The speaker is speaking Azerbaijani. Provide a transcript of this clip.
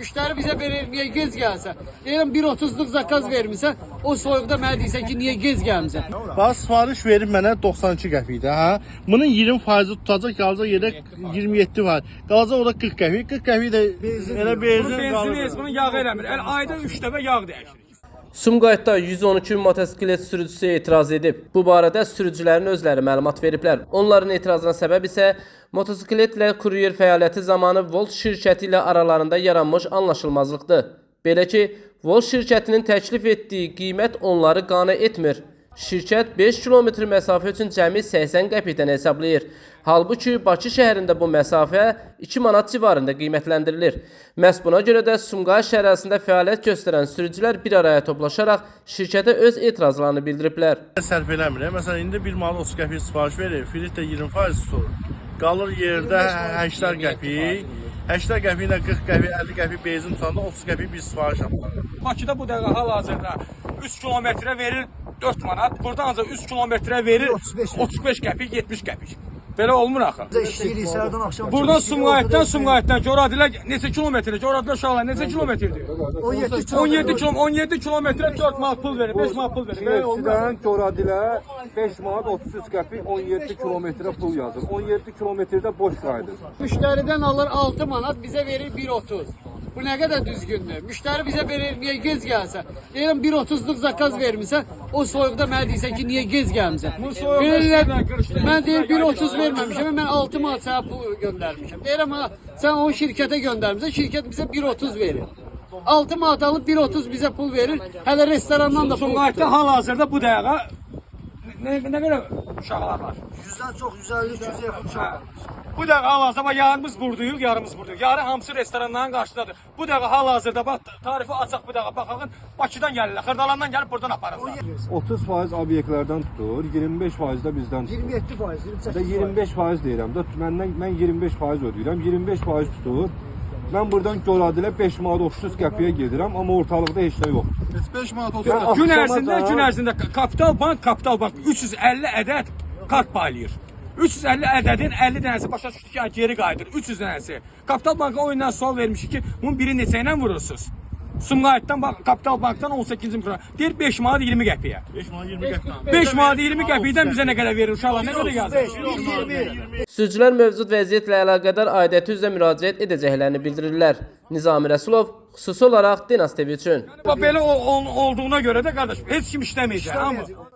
Müşteri bize verir, niye gez gelse? Diyelim 1.30'luk zakaz vermişse, o soyuqda mənə deyirsən ki, niye gez gəlmişsən? Bax, sifariş verib mənə 92 qəpikdə, hə? Bunun 20% tutacaq, qalacaq yerdə 27 var. Qalacaq orada 40 qəpik. 40 qəpik də elə benzin qalır. Bunun yağı eləmir. Ayda 3 dəfə yağ dəyişirik. Sumqayıtda 112 motosiklet sürücüsü etiraz edib. Bu barədə sürücülərin özləri məlumat veriblər. Onların etirazına səbəb isə motosikletlə kuryer fəaliyyəti zamanı Volt şirkəti ilə aralarında yaranmış anlaşılmazlıqdır. Belə ki, Volt şirkətinin təklif etdiyi qiymət onları qane etmir. Şirkət 5 kilometr məsafə üçün cəmi 80 qəpikdən hesablayır. Halbuki Bakı şəhərində bu məsafə 2 manat civarında qiymətləndirilir. Məhz buna görə də Sumqayıt şəhərində fəaliyyət göstərən sürücülər bir araya toplaşaraq şirkətə öz etirazlarını bildiriblər. Sərf eləmir. Məsələn, indi 1 manat 30 qəpik sifariş verir, filit də 20% tutur. Qalır yerdə 80 qəpik. 80 qəpik ilə 40 qəpik, 50 qəpik benzin tutanda 30 qəpik bir sifariş aparır. Bakıda bu dəqiqə hal-hazırda 3 kilometrə verir 4 manat. Burada ancaq 3 kilometrə verir 35 qəpik, 70 qəpik. Belə olmur axı. Buradan Sumqayıtdan Coradilə neçə kilometrə? Coradilə uşaqlar neçə kilometrdir? 17 kilometrə 4 manat pul verir, 5 manat pul verir. Bizdən Coradilə 5 manat 33 qəpik 17 kilometrə pul yazır. 17 kilometrdə boş qayıdır. Müşteriden alır 6 manat, bize verir 1.30. Bu ne kadar düzgündür? Müşteri bize verir, niye gez gelse? Diyelim 1.30'luk zakaz vermişse, o soyuqda mənə deyirsən ki, niye gez gəlmişsən? Mən deyir 1.30 verməmişəm, mən 6 manat sənə pul göndərmişəm. Deyirəm, sən o şirkətə göndərmişsən, şirkət bizə 1.30 verir. 6 manat alıb 1.30 bizə pul verir, hələ restorandan da pul Sumqayıtda hal-hazırda bu dəqiqə nə qədər uşaqlar var? 100'den çok 150-200'e yakın uşaq var. Bu dəqiqə hal-hazırda yarımız buradayıq, yarımız buradayıq. Yarı hamısı restoranların qarşıdadır. Bu dəqiqə hal-hazırda bax tarifi açaq bu dəqiqə baxın. Bakıdan gəlirlər, Xırdalandan gəlib buradan aparırlar. 30% obyektlərdən tutur, 25% də bizdən tutur. 27%, 28%. 25% deyirəm də, mən 25% ödəyirəm, 25% tutur. Mən buradan Coradilə 5 manat 30 qəpiyə gedirəm, amma ortalıqda heç nə yox. 5 manat 30 Gün ərzində Kapital Bank 350 ədəd kart paylayır. 350 ədədin 50 dənəsi başa düşdü ki, geri qayıdır. 300 dənəsi. Kapital Bank'a o yüzden sual vermişik ki, bunun biri neçə ilə vurursunuz? Sumqayıtdan bax, Kapital Bank'dan 18-ci mikro. Deyir 5 manat 20 qəpiyə. 5 manat 20 qəpik. 5 manat 20 qəpikdən bizə nə qədər verir uşaqlar? Nə qədər yazır? Sürücülər mövcud vəziyyətlə əlaqədar aidiyyəti üzrə müraciət edəcəklərini bildirirlər. Nizami Rəsulov, xüsusi olaraq Dinas TV üçün. Belə olduğuna görə də qardaş, heç kim işləməyəcək.